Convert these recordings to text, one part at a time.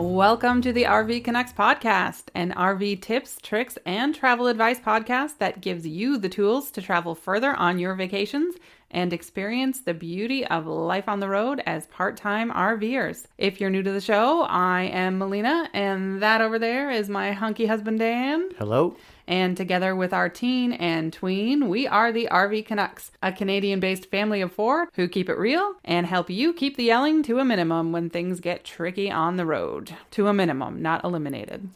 Welcome to the RV Connects podcast, an RV tips, tricks, and travel advice podcast that gives you the tools to travel further on your vacations and experience the beauty of life on the road as part-time RVers. If you're new to the show, I am Melina, and that over there is my hunky husband, Dan. Hello. And together with our teen and tween, we are the RV Canucks, a Canadian-based family of four who keep it real and help you keep the yelling to a minimum when things get tricky on the road. To a minimum, not eliminated.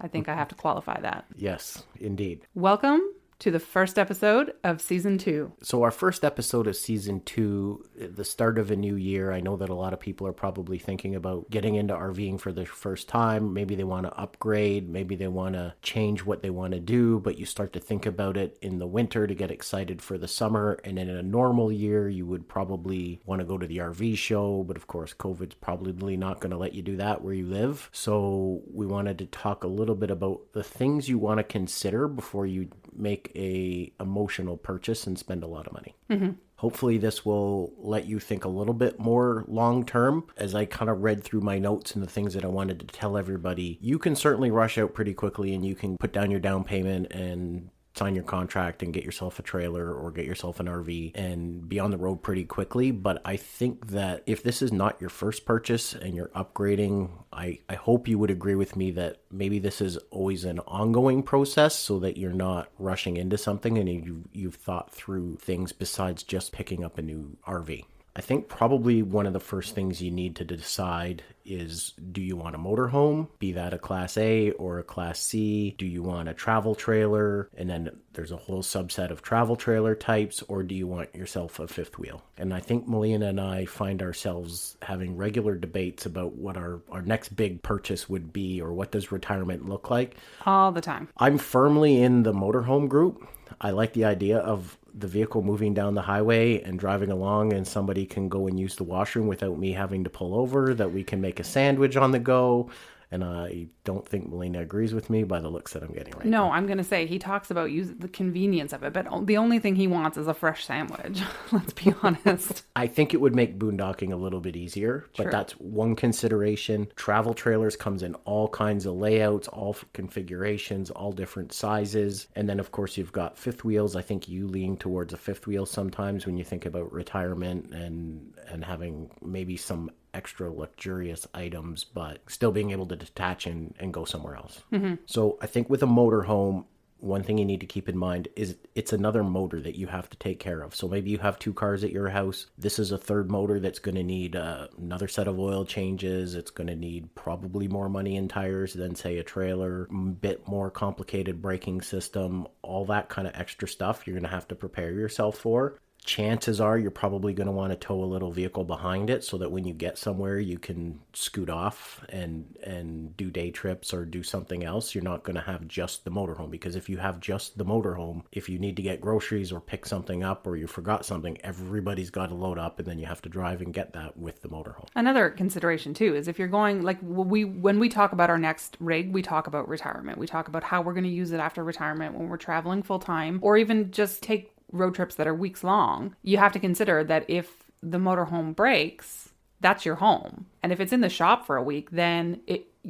I think I have to qualify that. Yes, indeed. Welcome to the first episode of Season 2. So our first episode of Season 2, the start of a new year. I know that a lot of people are probably thinking about getting into RVing for the first time. Maybe they want to upgrade. Maybe they want to change what they want to do. But you start to think about it in the winter to get excited for the summer. And in a normal year, you would probably want to go to the RV show. But of course, COVID's probably not going to let you do that where you live. So we wanted to talk a little bit about the things you want to consider before you make a emotional purchase and spend a lot of money. Mm-hmm. Hopefully this will let you think a little bit more long term. As I kind of read through my notes and the things that I wanted to tell everybody, you can certainly rush out pretty quickly and you can put down your down payment and sign your contract and get yourself a trailer or get yourself an RV and be on the road pretty quickly. But I think that if this is not your first purchase and you're upgrading, I hope you would agree with me that maybe this is always an ongoing process so that you're not rushing into something and you've thought through things besides just picking up a new RV. I think probably one of the first things you need to decide is, do you want a motorhome, be that a Class A or a Class C? Do you want a travel trailer? And then there's a whole subset of travel trailer types, or do you want yourself a fifth wheel? And I think Melina and I find ourselves having regular debates about what our next big purchase would be, or what does retirement look like. All the time. I'm firmly in the motorhome group. I like the idea of the vehicle moving down the highway and driving along and somebody can go and use the washroom without me having to pull over, that we can make a sandwich on the go. And I don't think Melina agrees with me by the looks that I'm getting right now. No, I'm going to say he talks about the convenience of it, but the only thing he wants is a fresh sandwich. Let's be honest. I think it would make boondocking a little bit easier, but True. That's one consideration. Travel trailers comes in all kinds of layouts, all configurations, all different sizes. And then, of course, you've got fifth wheels. I think you lean towards a fifth wheel sometimes when you think about retirement and having maybe some extra luxurious items, but still being able to detach and go somewhere else. Mm-hmm. So I think with a motorhome, one thing you need to keep in mind is it's another motor that you have to take care of. So maybe you have two cars at your house. This is a third motor that's going to need another set of oil changes. It's going to need probably more money in tires than, say, a trailer, a bit more complicated braking system, all that kind of extra stuff you're going to have to prepare yourself for. Chances are you're probably going to want to tow a little vehicle behind it so that when you get somewhere you can scoot off and do day trips or do something else. You're not going to have just the motorhome, because if you have just the motorhome, if you need to get groceries or pick something up or you forgot something, everybody's got to load up and then you have to drive and get that with the motorhome. Another consideration too is if you're going, like when we talk about our next rig, we talk about retirement. We talk about how we're going to use it after retirement when we're traveling full time, or even just take road trips that are weeks long. You have to consider that if the motorhome breaks, that's your home. And if it's in the shop for a week, then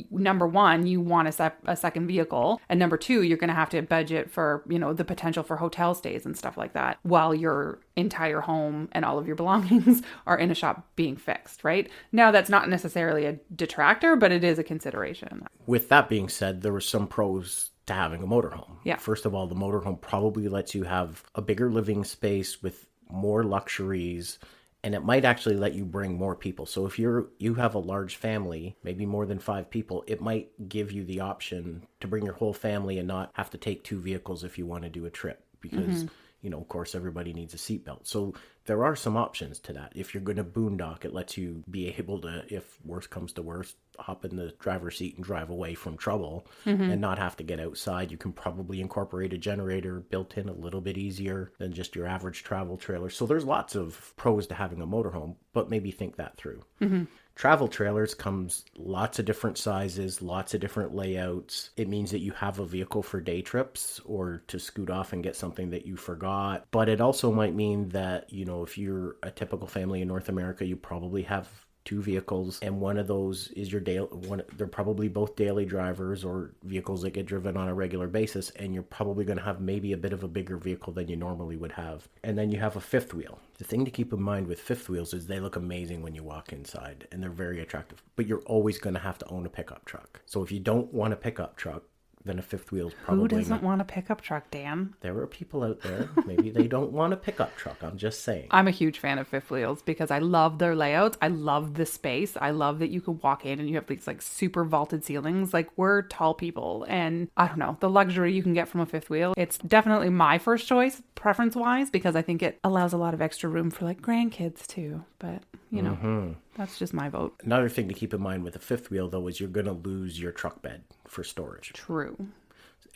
number one, you want a second vehicle. And number two, you're going to have to budget for, the potential for hotel stays and stuff like that while your entire home and all of your belongings are in a shop being fixed, right? Now, that's not necessarily a detractor, but it is a consideration. With that being said, there were some pros to having a motorhome. Yeah. First of all, the motorhome probably lets you have a bigger living space with more luxuries, and it might actually let you bring more people. So if you have a large family, maybe more than 5 people, it might give you the option to bring your whole family and not have to take 2 vehicles if you want to do a trip, because of course, everybody needs a seatbelt. So there are some options to that. If you're going to boondock, it lets you be able to, if worst comes to worst, hop in the driver's seat and drive away from trouble and not have to get outside. You can probably incorporate a generator built in a little bit easier than just your average travel trailer. So there's lots of pros to having a motorhome, but maybe think that through. Mm-hmm. Travel trailers comes lots of different sizes, lots of different layouts. It means that you have a vehicle for day trips or to scoot off and get something that you forgot. But it also might mean that, if you're a typical family in North America, you probably have two vehicles, and one of those is your daily one. They're probably both daily drivers or vehicles that get driven on a regular basis, and you're probably going to have maybe a bit of a bigger vehicle than you normally would have. And then you have a fifth wheel. The thing to keep in mind with fifth wheels is they look amazing when you walk inside, and they're very attractive, but you're always going to have to own a pickup truck. So if you don't want a pickup truck, then a fifth wheel is probably Who doesn't want a pickup truck, Dan? There are people out there, maybe they don't want a pickup truck. I'm just saying. I'm a huge fan of fifth wheels because I love their layouts. I love the space. I love that you can walk in and you have these like super vaulted ceilings. Like, we're tall people, and I don't know, the luxury you can get from a fifth wheel. It's definitely my first choice, preference wise, because I think it allows a lot of extra room for like grandkids too. But you know, that's just my vote. Another thing to keep in mind with a fifth wheel, though, is you're going to lose your truck bed for storage. True.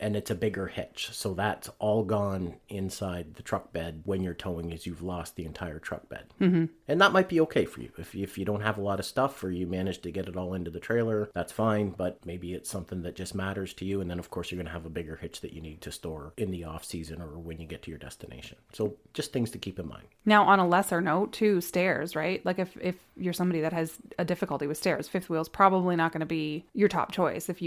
And it's a bigger hitch. So that's all gone inside the truck bed when you're towing, is you've lost the entire truck bed. Mm-hmm. And that might be okay for you. If you don't have a lot of stuff or you manage to get it all into the trailer, that's fine. But maybe it's something that just matters to you. And then, of course, you're going to have a bigger hitch that you need to store in the off season or when you get to your destination. So just things to keep in mind. Now, on a lesser note, too, stairs, right? Like if you're somebody that has a difficulty with stairs, fifth wheel's probably not going to be your top choice. If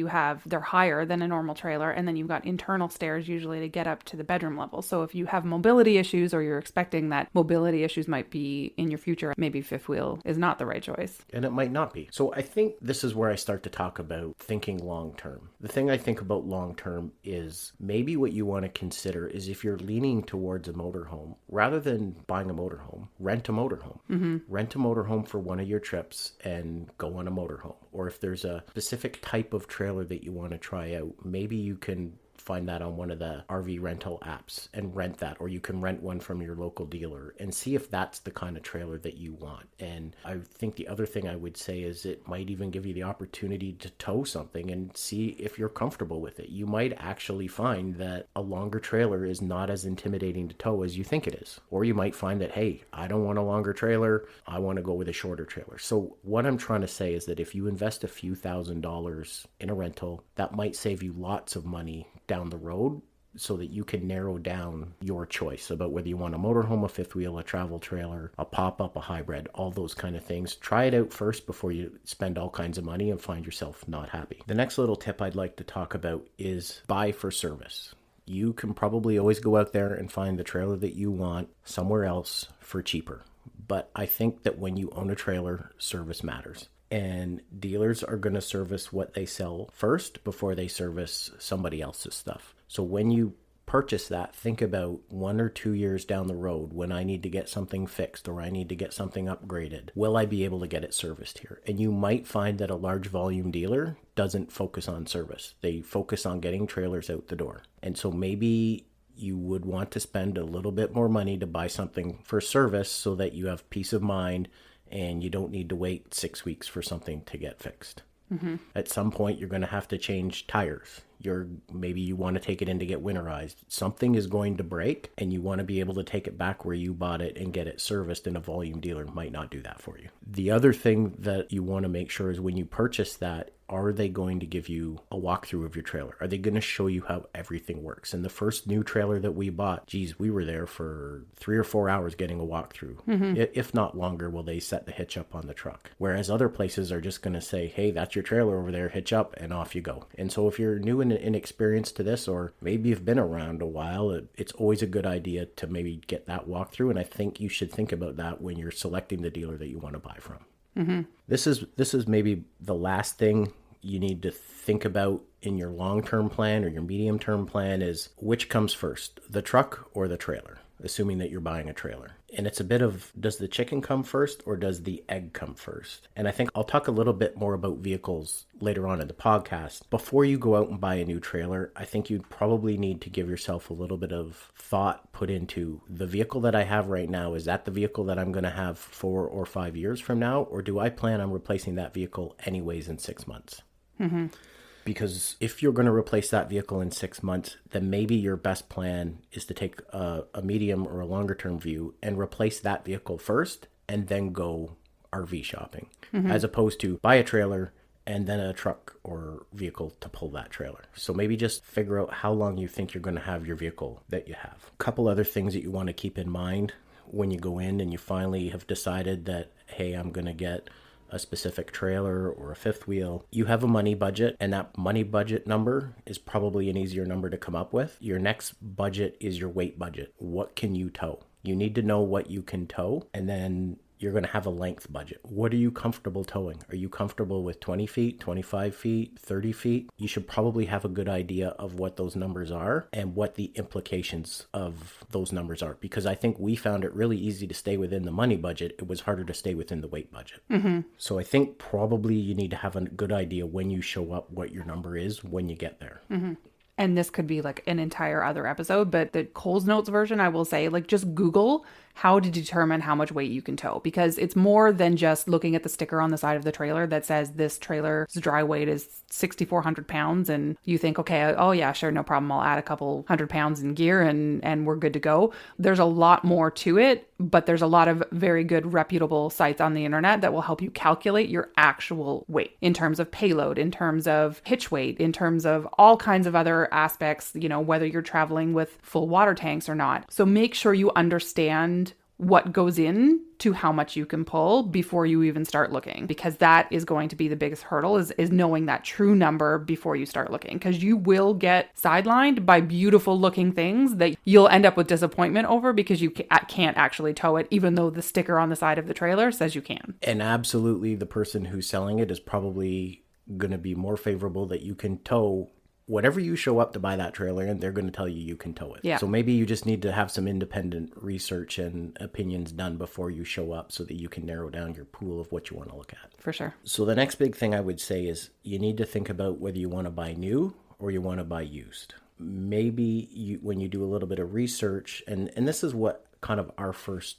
they're higher than a normal trailer, and then you've got internal stairs usually to get up to the bedroom level. So if you have mobility issues, or you're expecting that mobility issues might be in your future, maybe fifth wheel is not the right choice. And it might not be. So I think this is where I start to talk about thinking long term. The thing I think about long term is maybe what you want to consider is, if you're leaning towards a motorhome, rather than buying a motorhome, rent a motorhome. Mm-hmm. Rent a motorhome for one of your trips and go on a motorhome. Or if there's a specific type of trailer that you want to try out, maybe you can find that on one of the RV rental apps and rent that, or you can rent one from your local dealer and see if that's the kind of trailer that you want. And I think the other thing I would say is it might even give you the opportunity to tow something and see if you're comfortable with it. You might actually find that a longer trailer is not as intimidating to tow as you think it is. Or you might find that, hey, I don't want a longer trailer, I want to go with a shorter trailer. So what I'm trying to say is that if you invest a few $1,000s in a rental, that might save you lots of money down the road, so that you can narrow down your choice about whether you want a motorhome, a fifth wheel, a travel trailer, a pop-up, a hybrid, all those kind of things. Try it out first before you spend all kinds of money and find yourself not happy. The next little tip I'd like to talk about is buy for service. You can probably always go out there and find the trailer that you want somewhere else for cheaper. But I think that when you own a trailer, service matters. And dealers are going to service what they sell first before they service somebody else's stuff. So when you purchase that, think about 1 or 2 years down the road when I need to get something fixed or I need to get something upgraded. Will I be able to get it serviced here? And you might find that a large volume dealer doesn't focus on service. They focus on getting trailers out the door. And so maybe you would want to spend a little bit more money to buy something for service so that you have peace of mind and you don't need to wait 6 weeks for something to get fixed. Mm-hmm. At some point, you're going to have to change tires. Maybe you want to take it in to get winterized. Something is going to break, and you want to be able to take it back where you bought it and get it serviced, and a volume dealer might not do that for you. The other thing that you want to make sure is when you purchase that, are they going to give you a walkthrough of your trailer? Are they going to show you how everything works? And the first new trailer that we bought, we were there for 3 or 4 hours getting a walkthrough. Mm-hmm. If not longer, will they set the hitch up on the truck? Whereas other places are just going to say, hey, that's your trailer over there, hitch up, and off you go. And so if you're new and inexperienced to this, or maybe you've been around a while, it's always a good idea to maybe get that walkthrough. And I think you should think about that when you're selecting the dealer that you want to buy from. Mm-hmm. This is maybe the last thing you need to think about in your long-term plan or your medium-term plan is which comes first, the truck or the trailer, assuming that you're buying a trailer. And it's a bit of, does the chicken come first or does the egg come first? And I think I'll talk a little bit more about vehicles later on in the podcast. Before you go out and buy a new trailer, I think you probably need to give yourself a little bit of thought put into the vehicle that I have right now. Is that the vehicle that I'm going to have 4 or 5 years from now? Or do I plan on replacing that vehicle anyways in 6 months? Mm-hmm. Because if you're going to replace that vehicle in 6 months, then maybe your best plan is to take a medium or a longer term view and replace that vehicle first and then go RV shopping, as opposed to buy a trailer and then a truck or vehicle to pull that trailer. So maybe just figure out how long you think you're going to have your vehicle that you have. A couple other things that you want to keep in mind when you go in and you finally have decided that, hey, I'm going to get a specific trailer or a fifth wheel, you have a money budget, and that money budget number is probably an easier number to come up with. Your next budget is your weight budget. What can you tow? You need to know what you can tow, and then you're going to have a length budget. What are you comfortable towing? Are you comfortable with 20 feet, 25 feet, 30 feet? You should probably have a good idea of what those numbers are and what the implications of those numbers are. Because I think we found it really easy to stay within the money budget. It was harder to stay within the weight budget. So I think probably you need to have a good idea when you show up what your number is when you get there. And this could be like an entire other episode, but the Coles Notes version, I will say, like, just Google how to determine how much weight you can tow, because it's more than just looking at the sticker on the side of the trailer that says this trailer's dry weight is 6,400 pounds. And you think, okay, oh yeah, sure, no problem. I'll add a couple 100 pounds in gear and we're good to go. There's a lot more to it, but there's a lot of very good reputable sites on the internet that will help you calculate your actual weight in terms of payload, in terms of hitch weight, in terms of all kinds of other aspects, you know, whether you're traveling with full water tanks or not. So make sure you understand what goes in to how much you can pull before you even start looking, because that is going to be the biggest hurdle is knowing that true number before you start looking, because you will get sidelined by beautiful looking things that you'll end up with disappointment over because you can't actually tow it, even though the sticker on the side of the trailer says you can. And absolutely, the person who's selling it is probably going to be more favorable that you can tow whatever you show up to buy that trailer, and they're going to tell you can tow it. Yeah. So maybe you just need to have some independent research and opinions done before you show up so that you can narrow down your pool of what you want to look at. For sure. So the next big thing I would say is you need to think about whether you want to buy new or you want to buy used. Maybe when you do a little bit of research, and this is what kind of our first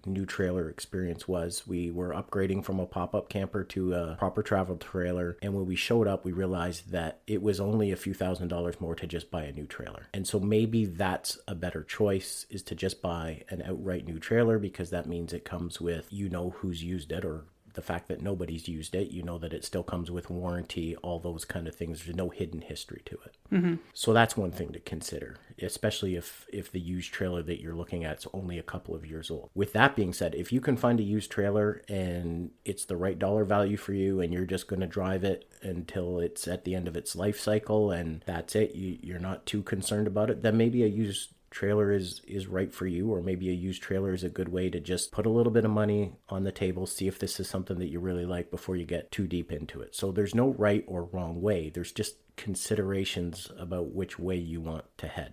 new trailer experience was. We were upgrading from a pop-up camper to a proper travel trailer, and when we showed up we realized that it was only a few $1,000s more to just buy a new trailer. And so maybe that's a better choice, is to just buy an outright new trailer, because that means it comes with, you know, who's used it, or the fact that nobody's used it, you know that it still comes with warranty, all those kind of things. There's no hidden history to it. So that's one thing to consider, especially if the used trailer that you're looking at is only a couple of years old. With that being said, if you can find a used trailer and it's the right dollar value for you and you're just going to drive it until it's at the end of its life cycle and that's it, you're not too concerned about it, then maybe a used trailer is right for you, or maybe a used trailer is a good way to just put a little bit of money on the table, see if this is something that you really like before you get too deep into it. So there's no right or wrong way. There's just considerations about which way you want to head.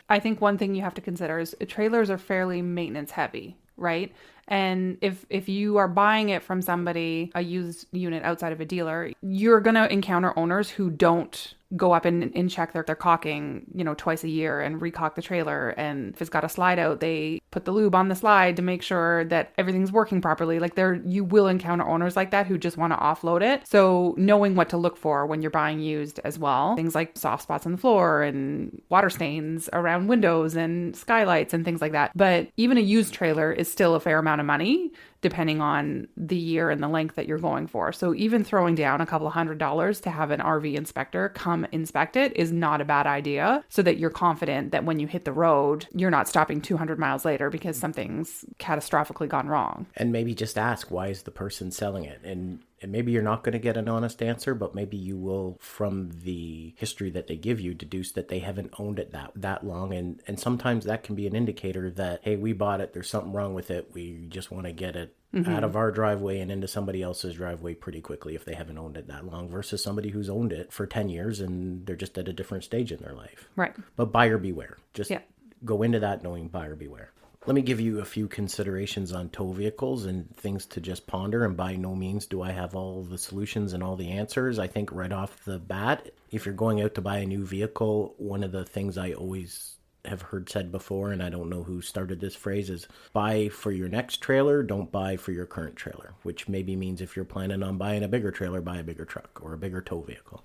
I think one thing you have to consider is trailers are fairly maintenance heavy, right? And if you are buying it from somebody, a used unit outside of a dealer, you're going to encounter owners who don't go up and check their caulking, you know, twice a year and recaulk the trailer. And if it's got a slide out, they put the lube on the slide to make sure that everything's working properly. Like you will encounter owners like that who just want to offload it. So knowing what to look for when you're buying used as well, things like soft spots on the floor and water stains around windows and skylights and things like that. But even a used trailer is still a fair amount of money, depending on the year and the length that you're going for. So even throwing down a couple of $100s to have an RV inspector come inspect it is not a bad idea, so that you're confident that when you hit the road, you're not stopping 200 miles later because something's catastrophically gone wrong. And maybe just ask, why is the person selling it? And maybe you're not going to get an honest answer, but maybe you will, from the history that they give you, deduce that they haven't owned it that long. And sometimes that can be an indicator that, hey, we bought it, there's something wrong with it, we just want to get it out of our driveway and into somebody else's driveway pretty quickly if they haven't owned it that long, versus somebody who's owned it for 10 years and they're just at a different stage in their life. Right. But buyer beware. Just go into that knowing buyer beware. Let me give you a few considerations on tow vehicles and things to just ponder, and by no means do I have all the solutions and all the answers. I think right off the bat, if you're going out to buy a new vehicle, one of the things I always have heard said before, and I don't know who started this phrase, is buy for your next trailer, don't buy for your current trailer, which maybe means if you're planning on buying a bigger trailer, buy a bigger truck or a bigger tow vehicle.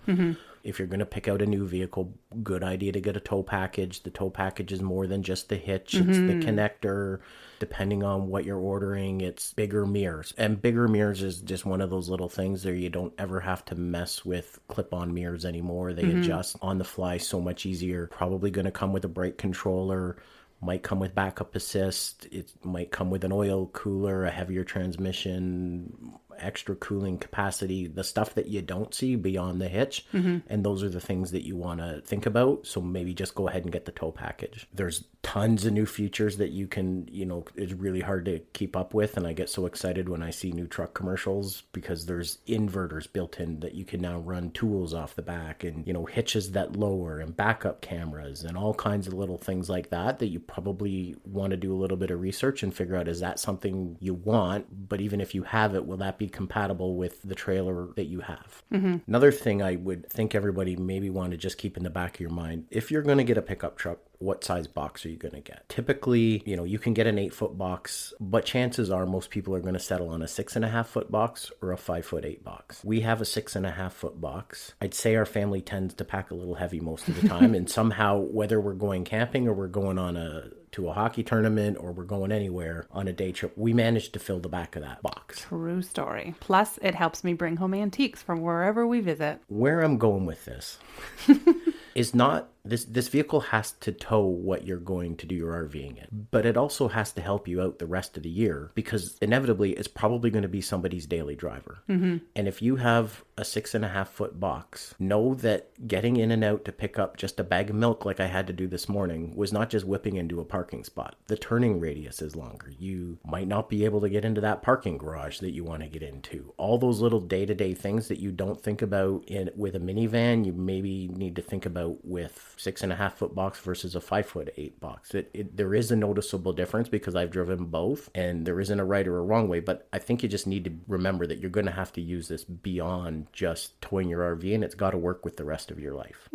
If you're going to pick out a new vehicle, good idea to get a tow package. The tow package is more than just the hitch. It's the connector. Depending on what you're ordering, it's bigger mirrors. And bigger mirrors is just one of those little things there. You don't ever have to mess with clip-on mirrors anymore. They adjust on the fly so much easier. Probably going to come with a brake controller. Might come with backup assist. It might come with an oil cooler, a heavier transmission. extra cooling capacity, the stuff that you don't see beyond the hitch. And those are the things that you want to think about. So maybe just go ahead and get the tow package. There's tons of new features that you can, it's really hard to keep up with. And I get so excited when I see new truck commercials because there's inverters built in that you can now run tools off the back, and, hitches that lower, and backup cameras and all kinds of little things like that you probably want to do a little bit of research and figure out, is that something you want? But even if you have it, will that be compatible with the trailer that you have? Another thing I would think everybody maybe want to just keep in the back of your mind, if you're going to get a pickup truck, what size box are you going to get? Typically, you can get an 8-foot box, but chances are most people are going to settle on a 6.5-foot box or a 5'8" box. We have a 6.5-foot box. I'd say our family tends to pack a little heavy most of the time, and somehow, whether we're going camping or we're going to a hockey tournament or we're going anywhere on a day trip, we managed to fill the back of that box. True story. Plus, it helps me bring home antiques from wherever we visit. Where I'm going with this is not this vehicle has to tow what you're going to do your RVing in, but it also has to help you out the rest of the year, because inevitably it's probably going to be somebody's daily driver. And if you have a 6.5-foot box, know that getting in and out to pick up just a bag of milk like I had to do this morning was not just whipping into a parking spot. The turning radius is longer. You might not be able to get into that parking garage that you want to get into. All those little day-to-day things that you don't think about with a minivan, you maybe need to think about with 6.5-foot box versus a 5'8" box. There is a noticeable difference because I've driven both, and there isn't a right or a wrong way, but I think you just need to remember that you're going to have to use this beyond just towing your RV, and it's got to work with the rest of your life.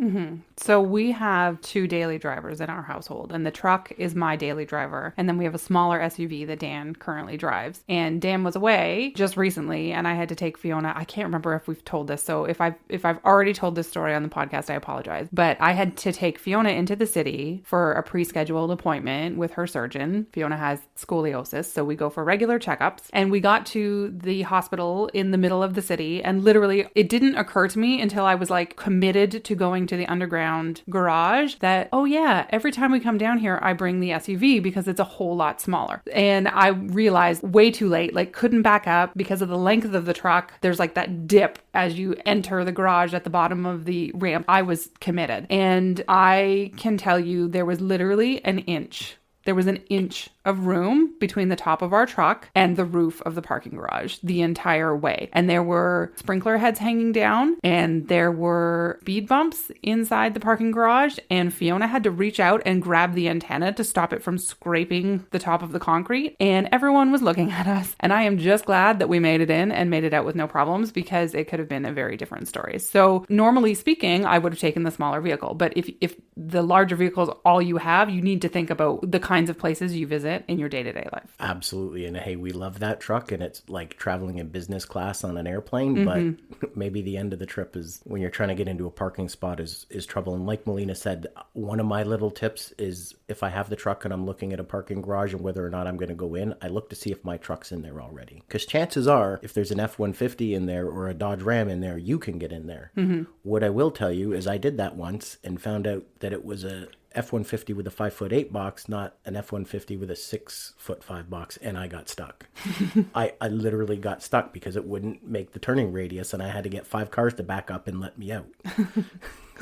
So we have 2 daily drivers in our household, and the truck is my daily driver. And then we have a smaller SUV that Dan currently drives. And Dan was away just recently, and I had to take Fiona. I can't remember if we've told this. So if I've already told this story on the podcast, I apologize. But I had to take Fiona into the city for a pre-scheduled appointment with her surgeon. Fiona has scoliosis, so we go for regular checkups. And we got to the hospital in the middle of the city, and literally it didn't occur to me until I was committed to going to the underground garage that, oh yeah, every time we come down here, I bring the SUV because it's a whole lot smaller. And I realized way too late, couldn't back up because of the length of the truck. There's that dip as you enter the garage at the bottom of the ramp. I was committed. And I can tell you there was literally an inch. There was an inch of room between the top of our truck and the roof of the parking garage the entire way. And there were sprinkler heads hanging down, and there were speed bumps inside the parking garage, and Fiona had to reach out and grab the antenna to stop it from scraping the top of the concrete. And everyone was looking at us. And I am just glad that we made it in and made it out with no problems, because it could have been a very different story. So normally speaking, I would have taken the smaller vehicle. But if the larger vehicle is all you have, you need to think about the kinds of places you visit in your day-to-day life. Absolutely. And hey, we love that truck, and it's like traveling in business class on an airplane, but maybe the end of the trip is when you're trying to get into a parking spot is trouble. And like Melina said, one of my little tips is if I have the truck and I'm looking at a parking garage and whether or not I'm going to go in, I look to see if my truck's in there already. Because chances are, if there's an F-150 in there or a Dodge Ram in there, you can get in there. What I will tell you is I did that once and found out that it was a F-150 with a 5'8" box, not an F-150 with a 6'5" box, and I got stuck. I literally got stuck because it wouldn't make the turning radius, and I had to get 5 cars to back up and let me out.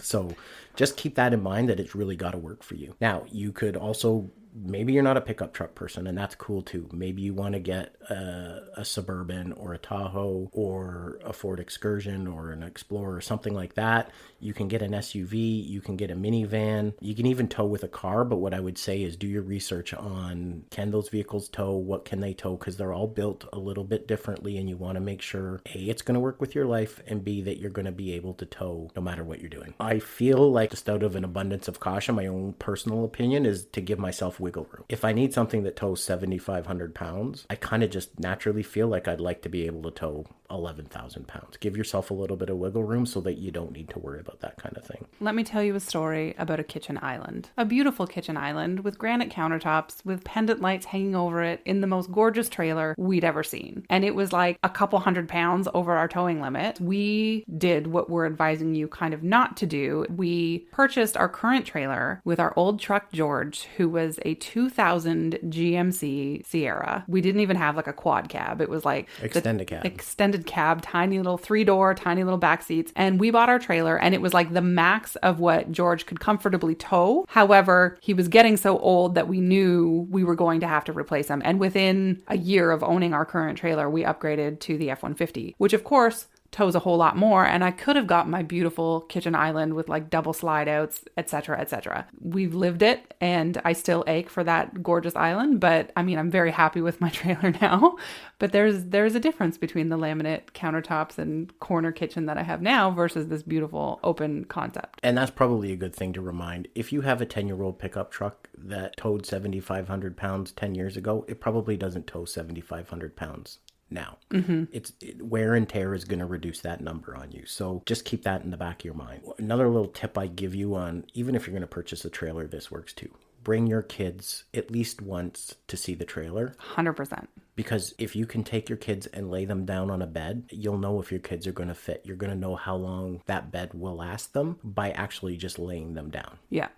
So just keep that in mind, that it's really got to work for you. Now, you could also, maybe you're not a pickup truck person, and that's cool too. Maybe you want to get a Suburban or a Tahoe or a Ford Excursion or an Explorer or something like that. You can get an SUV, you can get a minivan, you can even tow with a car. But what I would say is do your research on, can those vehicles tow? What can they tow? Because they're all built a little bit differently, and you want to make sure, A, it's going to work with your life, and B, that you're going to be able to tow no matter what you're doing. I feel like, just out of an abundance of caution, my own personal opinion is to give myself wiggle room. If I need something that tows 7,500 pounds, I kind of just naturally feel like I'd like to be able to tow 11,000 pounds. Give yourself a little bit of wiggle room so that you don't need to worry about that kind of thing. Let me tell you a story about a kitchen island. A beautiful kitchen island with granite countertops with pendant lights hanging over it in the most gorgeous trailer we'd ever seen. And it was like a couple 100 pounds over our towing limit. We did what we're advising you kind of not to do. We purchased our current trailer with our old truck George, who was a a 2000 GMC Sierra. We didn't even have like a quad cab. It was like extended cab, tiny little 3-door, tiny little back seats. And we bought our trailer and it was like the max of what George could comfortably tow. However, he was getting so old that we knew we were going to have to replace him. And within a year of owning our current trailer, we upgraded to the F-150, which of course tows a whole lot more, and I could have got my beautiful kitchen island with like double slide outs, etc., etc. We've lived it, and I still ache for that gorgeous island, but I mean, I'm very happy with my trailer now. But there's a difference between the laminate countertops and corner kitchen that I have now versus this beautiful open concept. And that's probably a good thing to remind. If you have a 10-year-old pickup truck that towed 7,500 pounds 10 years ago, it probably doesn't tow 7,500 pounds now. It's wear and tear is going to reduce that number on you. So just keep that in the back of your mind. Another little tip I give you on, even if you're going to purchase a trailer, this works too. Bring your kids at least once to see the trailer. 100%. Because if you can take your kids and lay them down on a bed, you'll know if your kids are going to fit. You're going to know how long that bed will last them by actually just laying them down. Yeah.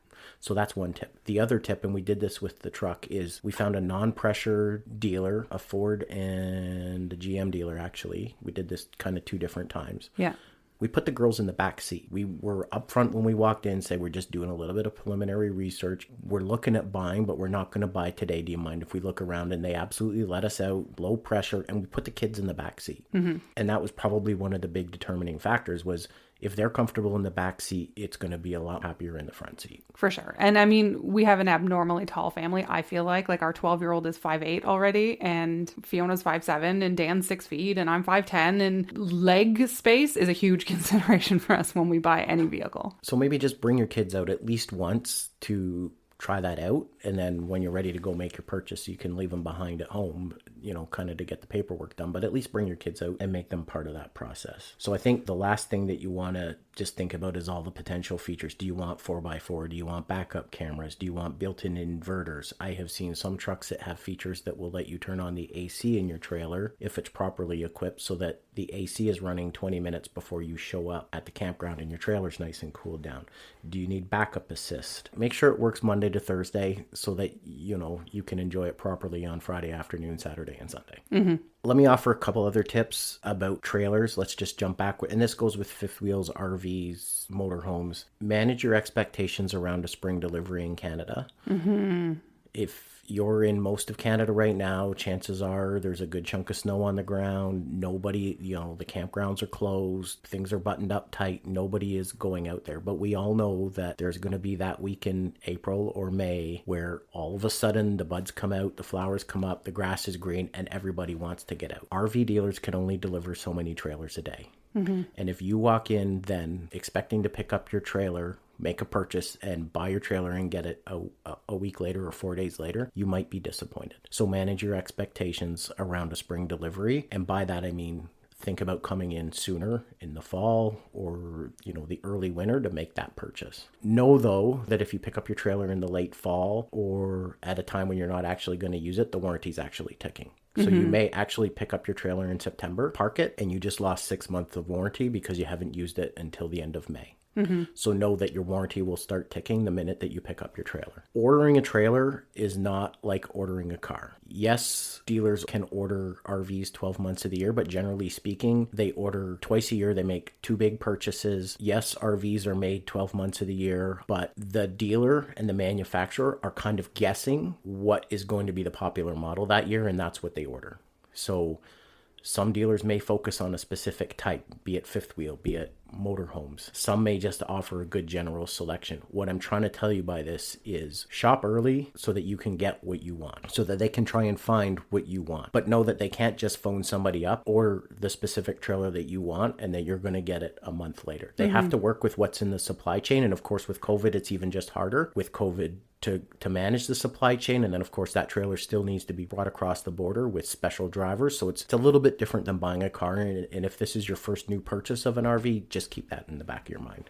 So that's one tip. The other tip, and we did this with the truck, is we found a non-pressure dealer, a Ford and a GM dealer, actually. We did this kind of 2 different times. Yeah. We put the girls in the back seat. We were upfront when we walked in, say we're just doing a little bit of preliminary research. We're looking at buying, but we're not going to buy today. Do you mind if we look around? And they absolutely let us out, low pressure, and we put the kids in the back seat. And that was probably one of the big determining factors was if they're comfortable in the back seat, it's going to be a lot happier in the front seat. For sure. And I mean, we have an abnormally tall family. I feel like our 12-year-old is 5'8" already, and Fiona's 5'7", and Dan's 6 feet, and I'm 5'10", and leg space is a huge consideration for us when we buy any vehicle. So maybe just bring your kids out at least once to try that out. And then when you're ready to go make your purchase, you can leave them behind at home, kind of to get the paperwork done, but at least bring your kids out and make them part of that process. So I think the last thing that you want to just think about is all the potential features. Do you want 4x4? Do you want backup cameras? Do you want built-in inverters? I have seen some trucks that have features that will let you turn on the AC in your trailer if it's properly equipped so that the AC is running 20 minutes before you show up at the campground and your trailer's nice and cooled down. Do you need backup assist? Make sure it works Monday to Thursday so that, you can enjoy it properly on Friday afternoon, Saturday, and Sunday. Let me offer a couple other tips about trailers. Let's just jump backward. And this goes with fifth wheels, RVs, motorhomes. Manage your expectations around a spring delivery in Canada. If you're in most of Canada right now, chances are there's a good chunk of snow on the ground. Nobody, the campgrounds are closed. Things are buttoned up tight. Nobody is going out there. But we all know that there's going to be that week in April or May where all of a sudden the buds come out, the flowers come up, the grass is green, and everybody wants to get out. RV dealers can only deliver so many trailers a day. And if you walk in then expecting to pick up your trailer, make a purchase, and buy your trailer and get it a week later or 4 days later, you might be disappointed. So manage your expectations around a spring delivery. And by that, I mean, think about coming in sooner in the fall or, the early winter to make that purchase. Know, though, that if you pick up your trailer in the late fall or at a time when you're not actually going to use it, the warranty's actually ticking. So you may actually pick up your trailer in September, park it, and you just lost 6 months of warranty because you haven't used it until the end of May. So know that your warranty will start ticking the minute that you pick up your trailer. Ordering a trailer is not like ordering a car. Yes, dealers can order RVs 12 months of the year, but generally speaking, they order twice a year. They make 2 big purchases. Yes, RVs are made 12 months of the year, but the dealer and the manufacturer are kind of guessing what is going to be the popular model that year, and that's what they order. So some dealers may focus on a specific type, be it fifth wheel, be it motorhomes. Some may just offer a good general selection. What I'm trying to tell you by this is shop early so that you can get what you want, so that they can try and find what you want. But know that they can't just phone somebody up, order the specific trailer that you want, and that you're going to get it a month later. They have to work with what's in the supply chain. And of course, with COVID, it's even just harder with COVID to manage the supply chain. And then, of course, that trailer still needs to be brought across the border with special drivers. So it's a little bit different than buying a car. And if this is your first new purchase of an RV, just keep that in the back of your mind.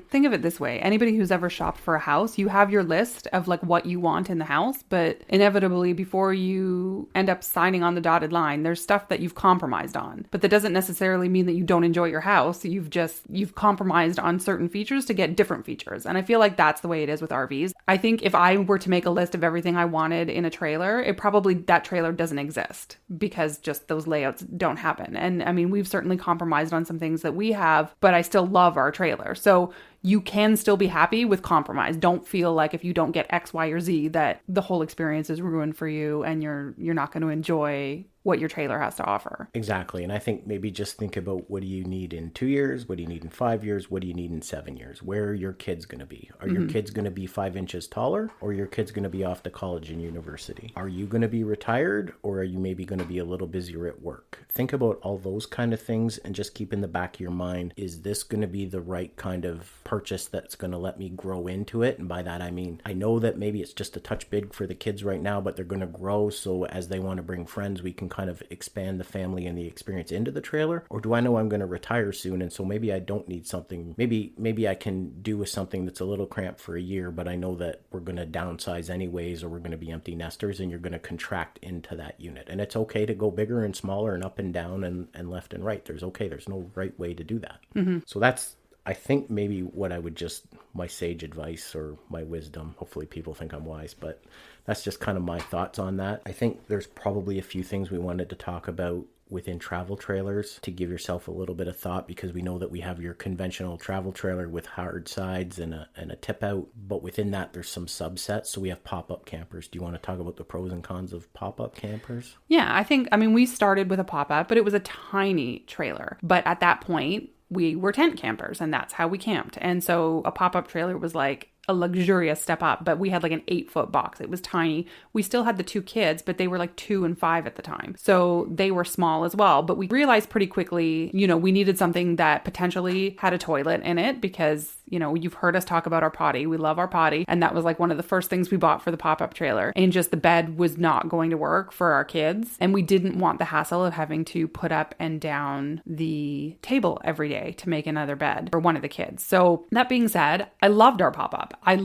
Think of it this way. Anybody who's ever shopped for a house, you have your list of like what you want in the house, but inevitably before you end up signing on the dotted line, there's stuff that you've compromised on. But that doesn't necessarily mean that you don't enjoy your house. You've compromised on certain features to get different features. And I feel like that's the way it is with RVs. I think if I were to make a list of everything I wanted in a trailer, that trailer doesn't exist because just those layouts don't happen. And I mean, we've certainly compromised on some things that we have, but I still love our trailer. So you can still be happy with compromise. Don't feel like if you don't get X, Y, or Z that the whole experience is ruined for you and you're not going to enjoy what your trailer has to offer. Exactly. And I think maybe just think about, what do you need in 2 years? What do you need in 5 years? What do you need in 7 years? Where are your kids going to be? Are your kids going to be 5 inches taller, or are your kids going to be off to college and university? Are you going to be retired, or are you maybe going to be a little busier at work? Think about all those kind of things and just keep in the back of your mind, is this going to be the right kind of purchase that's going to let me grow into it? And by that, I mean, I know that maybe it's just a touch big for the kids right now, but they're going to grow. So as they want to bring friends, we can kind of expand the family and the experience into the trailer. Or do I know I'm going to retire soon, and so maybe I don't need something, maybe I can do with something that's a little cramped for a year, but I know that we're going to downsize anyways, or we're going to be empty nesters, and you're going to contract into that unit. And it's okay to go bigger and smaller and up and down and left and right. There's no right way to do that. So that's, I think, maybe what I would just, my sage advice or my wisdom. Hopefully people think I'm wise, but that's just kind of my thoughts on that. I think there's probably a few things we wanted to talk about within travel trailers to give yourself a little bit of thought, because we know that we have your conventional travel trailer with hard sides and a tip out, but within that there's some subsets. So we have pop-up campers. Do you want to talk about the pros and cons of pop-up campers? Yeah, I mean, we started with a pop-up, but it was a tiny trailer. But at that point, we were tent campers, and that's how we camped. And so a pop-up trailer was like a luxurious step up, but we had like an 8-foot box. It was tiny. We still had the 2 kids, but they were like 2 and 5 at the time. So they were small as well. But we realized pretty quickly, we needed something that potentially had a toilet in it, because, you've heard us talk about our potty. We love our potty. And that was like one of the first things we bought for the pop-up trailer. And just the bed was not going to work for our kids. And we didn't want the hassle of having to put up and down the table every day to make another bed for one of the kids. So that being said, I loved our pop-up. I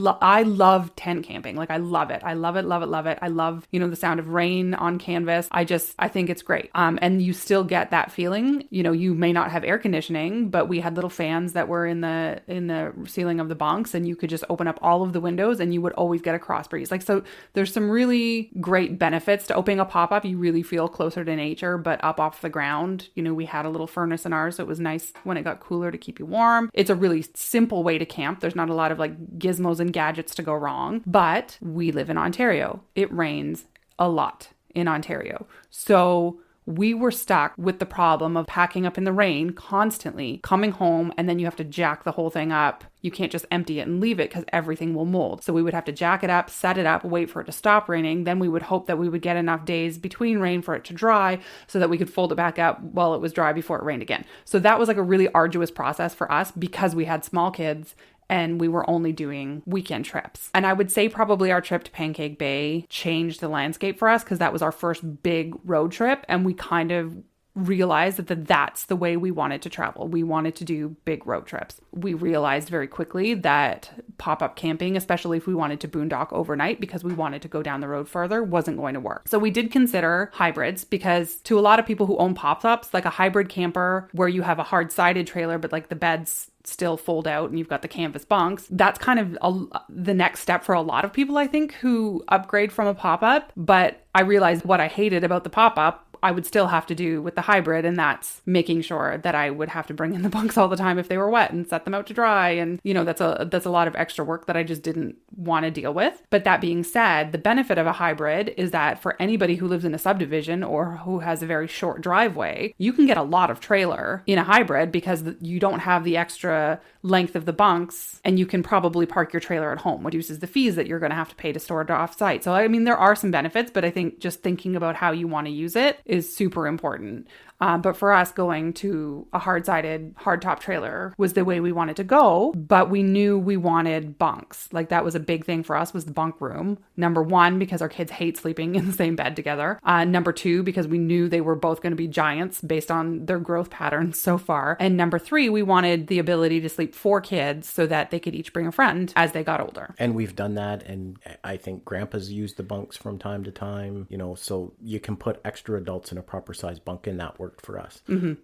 love tent camping. Like, I love it. I love it, love it, love it. I love, the sound of rain on canvas. I think it's great. And you still get that feeling. You may not have air conditioning, but we had little fans that were in the ceiling of the bunks, and you could just open up all of the windows and you would always get a cross breeze. Like, so there's some really great benefits to opening a pop-up. You really feel closer to nature, but up off the ground. We had a little furnace in ours, so it was nice when it got cooler to keep you warm. It's a really simple way to camp. There's not a lot of like gizmos and gadgets to go wrong, but we live in Ontario. It rains a lot in Ontario. So we were stuck with the problem of packing up in the rain constantly, coming home, and then you have to jack the whole thing up. You can't just empty it and leave it because everything will mold. So we would have to jack it up, set it up, wait for it to stop raining. Then we would hope that we would get enough days between rain for it to dry so that we could fold it back up while it was dry before it rained again. So that was like a really arduous process for us because we had small kids and we were only doing weekend trips. And I would say probably our trip to Pancake Bay changed the landscape for us, because that was our first big road trip, and we kind of realized that that's the way we wanted to travel. We wanted to do big road trips. We realized very quickly that pop-up camping, especially if we wanted to boondock overnight because we wanted to go down the road further, wasn't going to work. So we did consider hybrids, because to a lot of people who own pop-ups, like a hybrid camper where you have a hard-sided trailer but like the beds still fold out and you've got the canvas bunks, that's kind of the next step for a lot of people, I think, who upgrade from a pop-up. But I realized what I hated about the pop-up I would still have to do with the hybrid, and that's making sure that I would have to bring in the bunks all the time if they were wet and set them out to dry. And, that's a lot of extra work that I just didn't want to deal with. But that being said, the benefit of a hybrid is that for anybody who lives in a subdivision or who has a very short driveway, you can get a lot of trailer in a hybrid because you don't have the extra length of the bunks, and you can probably park your trailer at home, reduces the fees that you're going to have to pay to store it off site. So, I mean, there are some benefits, but I think just thinking about how you want to use it is super important. But for us, going to a hard-sided, hard-top trailer was the way we wanted to go, but we knew we wanted bunks. Like, that was a big thing for us, was the bunk room. Number one, because our kids hate sleeping in the same bed together. Number two, because we knew they were both going to be giants based on their growth patterns so far. And number three, we wanted the ability to sleep 4 kids so that they could each bring a friend as they got older. And we've done that, and I think grandpas use the bunks from time to time, so you can put extra adults belts and a proper size bunk, and that worked for us.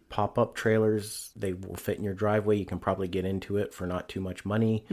Pop-up trailers, they will fit in your driveway. You can probably get into it for not too much money,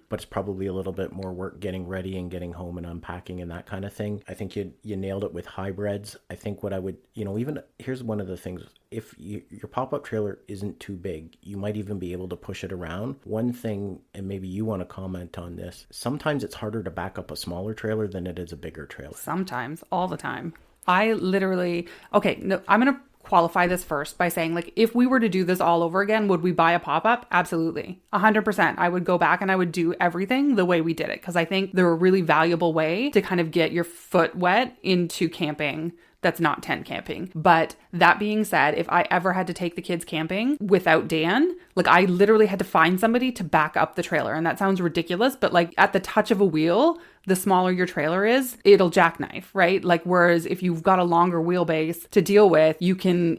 but it's probably a little bit more work getting ready and getting home and unpacking and that kind of thing. I think you nailed it with hybrids. I think what I would, even here's one of the things. If your pop-up trailer isn't too big, you might even be able to push it around. One thing, and maybe you want to comment on this, sometimes it's harder to back up a smaller trailer than it is a bigger trailer. Sometimes, all the time. I literally, okay, no, I'm going to qualify this first by saying, like, if we were to do this all over again, would we buy a pop-up? Absolutely. 100%. I would go back and I would do everything the way we did it, because I think they're a really valuable way to kind of get your foot wet into camping that's not tent camping. But that being said, if I ever had to take the kids camping without Dan, like, I literally had to find somebody to back up the trailer. And that sounds ridiculous, but like, at the touch of a wheel, the smaller your trailer is, it'll jackknife, right? Like, whereas if you've got a longer wheelbase to deal with, you can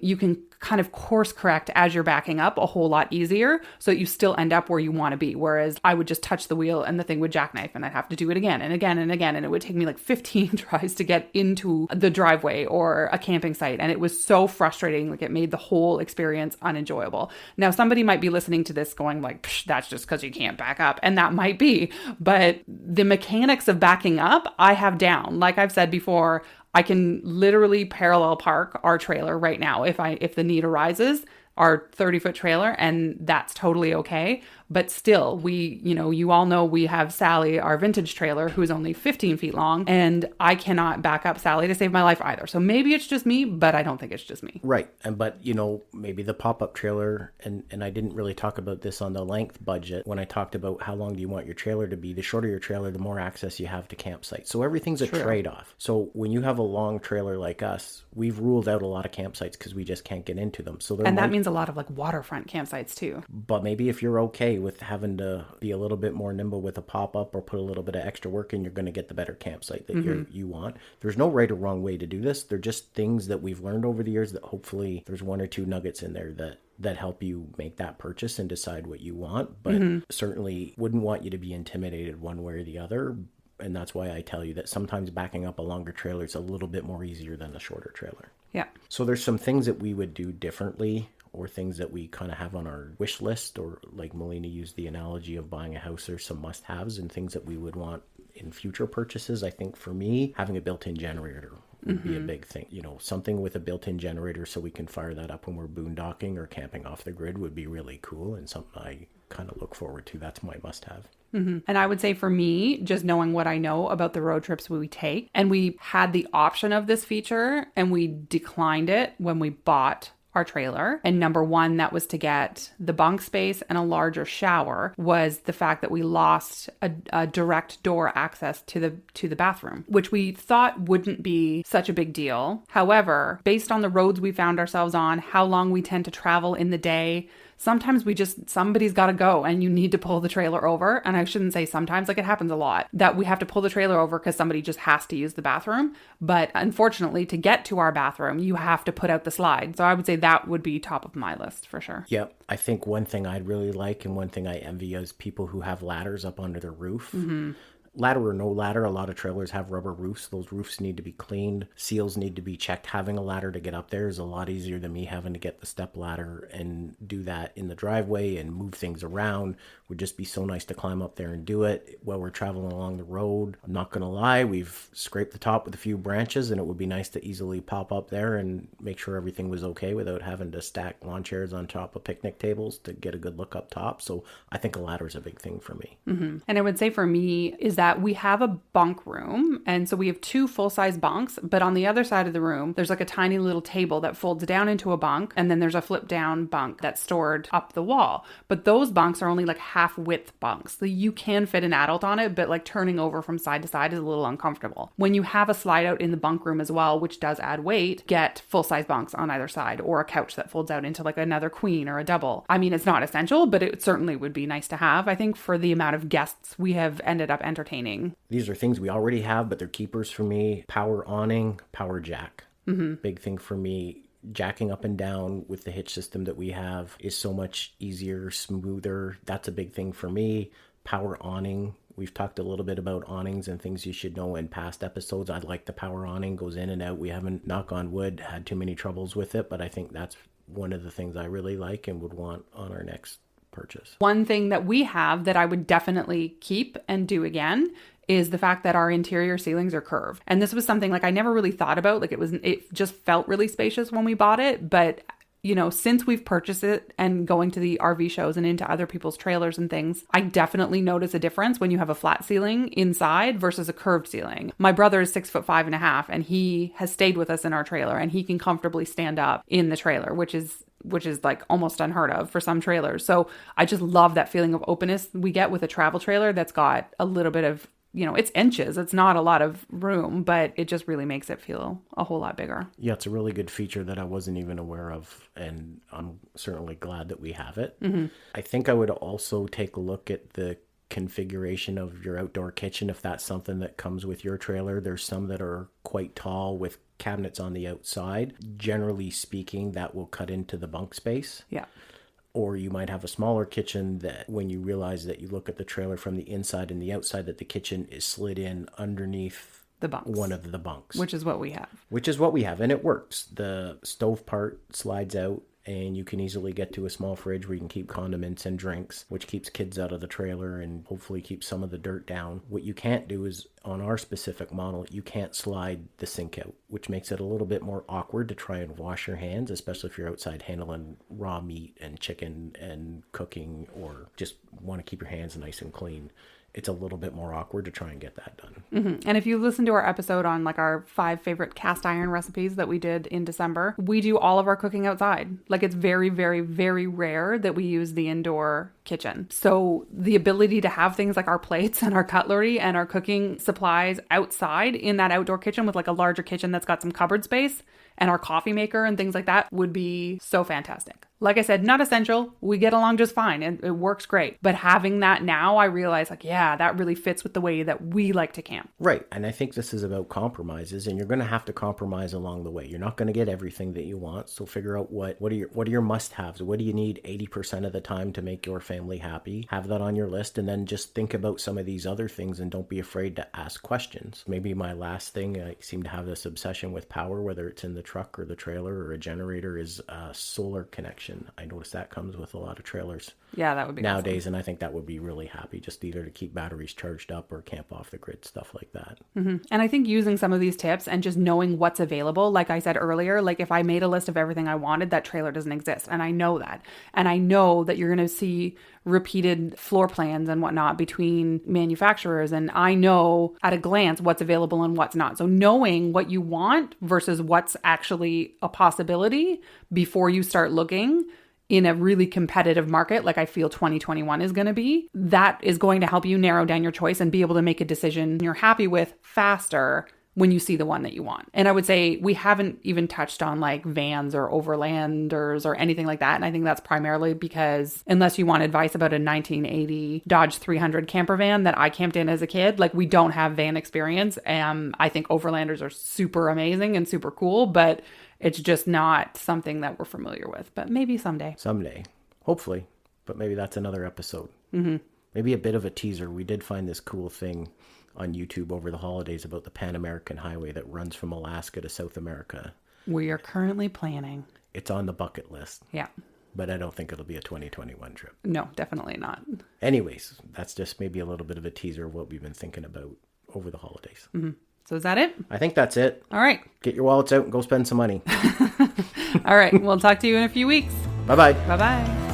kind of course correct as you're backing up a whole lot easier, so that you still end up where you want to be. Whereas I would just touch the wheel and the thing would jackknife, and I'd have to do it again and again and again. And it would take me like 15 tries to get into the driveway or a camping site. And it was so frustrating. Like, it made the whole experience unenjoyable. Now, somebody might be listening to this going like, that's just because you can't back up. And that might be, but the mechanics of backing up, I have down. Like I've said before, I can literally parallel park our trailer right now if the need arises, our 30-foot trailer, and that's totally okay. But still, you all know we have Sally, our vintage trailer, who's only 15 feet long, and I cannot back up Sally to save my life either. So maybe it's just me, but I don't think it's just me. Right. But maybe the pop-up trailer, and I didn't really talk about this on the length budget when I talked about how long do you want your trailer to be. The shorter your trailer, the more access you have to campsites. So everything's a trade-off. So when you have a long trailer like us, we've ruled out a lot of campsites because we just can't get into them. And that means a lot of like waterfront campsites too. But maybe if you're okay with having to be a little bit more nimble with a pop-up or put a little bit of extra work in, you're going to get the better campsite that you want. There's no right or wrong way to do this. They're just things that we've learned over the years that hopefully there's one or two nuggets in there that help you make that purchase and decide what you want. But certainly wouldn't want you to be intimidated one way or the other. And that's why I tell you that sometimes backing up a longer trailer is a little bit more easier than a shorter trailer. Yeah. So there's some things that we would do differently, or things that we kind of have on our wish list, or like Melina used the analogy of buying a house, there's some must-haves and things that we would want in future purchases. I think for me, having a built-in generator would be a big thing. Something with a built-in generator so we can fire that up when we're boondocking or camping off the grid would be really cool, and something I kind of look forward to. That's my must-have. And I would say for me, just knowing what I know about the road trips we take, and we had the option of this feature and we declined it when we bought our trailer. And number one, that was to get the bunk space and a larger shower, was the fact that we lost a direct door access to the bathroom, which we thought wouldn't be such a big deal. However, based on the roads we found ourselves on, how long we tend to travel in the day, sometimes somebody's got to go and you need to pull the trailer over. And I shouldn't say sometimes, like, it happens a lot that we have to pull the trailer over because somebody just has to use the bathroom. But unfortunately, to get to our bathroom, you have to put out the slide. So I would say that would be top of my list for sure. Yep. I think one thing I'd really like, and one thing I envy, is people who have ladders up under their roof. Ladder or no ladder, a lot of trailers have rubber roofs. Those roofs need to be cleaned. Seals need to be checked. Having a ladder to get up there is a lot easier than me having to get the step ladder and do that in the driveway and move things around. Would just be so nice to climb up there and do it while we're traveling along the road. I'm not going to lie, we've scraped the top with a few branches, and it would be nice to easily pop up there and make sure everything was okay without having to stack lawn chairs on top of picnic tables to get a good look up top. So I think a ladder is a big thing for me. And I would say for me is that we have a bunk room, and so we have 2 full-size bunks, but on the other side of the room there's like a tiny little table that folds down into a bunk, and then there's a flip down bunk that's stored up the wall. But those bunks are only like half width bunks, so you can fit an adult on it, but like turning over from side to side is a little uncomfortable. When you have a slide out in the bunk room as well, which does add weight, get full-size bunks on either side, or a couch that folds out into like another queen or a double. I mean, it's not essential, but it certainly would be nice to have, I think, for the amount of guests we have ended up entertaining. These are things we already have, but they're keepers for me. Power awning, power jack. Big thing for me. Jacking up and down with the hitch system that we have is so much easier, smoother. That's a big thing for me. Power awning We've talked a little bit about awnings and things you should know in past episodes. I like the power awning, goes in and out. We haven't, knock on wood, had too many troubles with it, but I think that's one of the things I really like and would want on our next purchase. One thing that we have that I would definitely keep and do again is the fact that our interior ceilings are curved. And this was something like I never really thought about. Like it just felt really spacious when we bought it. But, you know, since we've purchased it and going to the RV shows and into other people's trailers and things, I definitely notice a difference when you have a flat ceiling inside versus a curved ceiling. My brother is 6'5.5" and he has stayed with us in our trailer and he can comfortably stand up in the trailer, which is like almost unheard of for some trailers. So I just love that feeling of openness we get with a travel trailer that's got a little bit of, you know, it's inches. It's not a lot of room, but it just really makes it feel a whole lot bigger. Yeah, it's a really good feature that I wasn't even aware of, and I'm certainly glad that we have it. I think I would also take a look at the configuration of your outdoor kitchen if that's something that comes with your trailer. There's some that are quite tall with cabinets on the outside. Generally speaking, that will cut into the bunk space. Yeah. Or you might have a smaller kitchen that when you realize that you look at the trailer from the inside and the outside, that the kitchen is slid in underneath The bunks. one of the bunks. Which is what we have. Which is what we have, and it works. The stove part slides out, and you can easily get to a small fridge where you can keep condiments and drinks, which keeps kids out of the trailer and hopefully keeps some of the dirt down. What you can't do is, on our specific model, you can't slide the sink out, which makes it a little bit more awkward to try and wash your hands, especially if you're outside handling raw meat and chicken and cooking, or just want to keep your hands nice and clean. It's a little bit more awkward to try and get that done. And if you listen to our episode on like our 5 favorite cast iron recipes that we did in December, we do all of our cooking outside. Like it's very, very, very rare that we use the indoor kitchen. So the ability to have things like our plates and our cutlery and our cooking supplies outside in that outdoor kitchen with like a larger kitchen that's got some cupboard space and our coffee maker and things like that would be so fantastic. Like I said, not essential. We get along just fine and it works great. But having that now, I realize like, yeah, that really fits with the way that we like to camp. Right. And I think this is about compromises, and you're going to have to compromise along the way. You're not going to get everything that you want. So figure out what are your must-haves? What do you need 80% of the time to make your family happy? Have that on your list, and then just think about some of these other things and don't be afraid to ask questions. Maybe my last thing, I seem to have this obsession with power, whether it's in the truck or the trailer or a generator, is a solar connection. I notice that comes with a lot of trailers. Yeah, that would be nowadays, awesome. And I think that would be really happy, just either to keep batteries charged up or camp off the grid, stuff like that. And I think using some of these tips and just knowing what's available, like I said earlier, like if I made a list of everything I wanted, that trailer doesn't exist. And I know that. And I know that you're going to see repeated floor plans and whatnot between manufacturers. And I know at a glance what's available and what's not. So knowing what you want versus what's actually a possibility before you start looking in a really competitive market, like I feel 2021 is going to be, that is going to help you narrow down your choice and be able to make a decision you're happy with faster when you see the one that you want. And I would say we haven't even touched on like vans or overlanders or anything like that. And I think that's primarily because unless you want advice about a 1980 Dodge 300 camper van that I camped in as a kid, like we don't have van experience. I think overlanders are super amazing and super cool, but it's just not something that we're familiar with. But maybe someday. Someday. Hopefully. But maybe that's another episode. Maybe a bit of a teaser. We did find this cool thing on YouTube over the holidays about the Pan American Highway that runs from Alaska to South America. We are currently planning. It's on the bucket list. Yeah. But I don't think it'll be a 2021 trip. No, definitely not. Anyways, that's just maybe a little bit of a teaser of what we've been thinking about over the holidays. So is that it? I think that's it. All right. Get your wallets out and go spend some money. All right. We'll talk to you in a few weeks. Bye-bye. Bye-bye.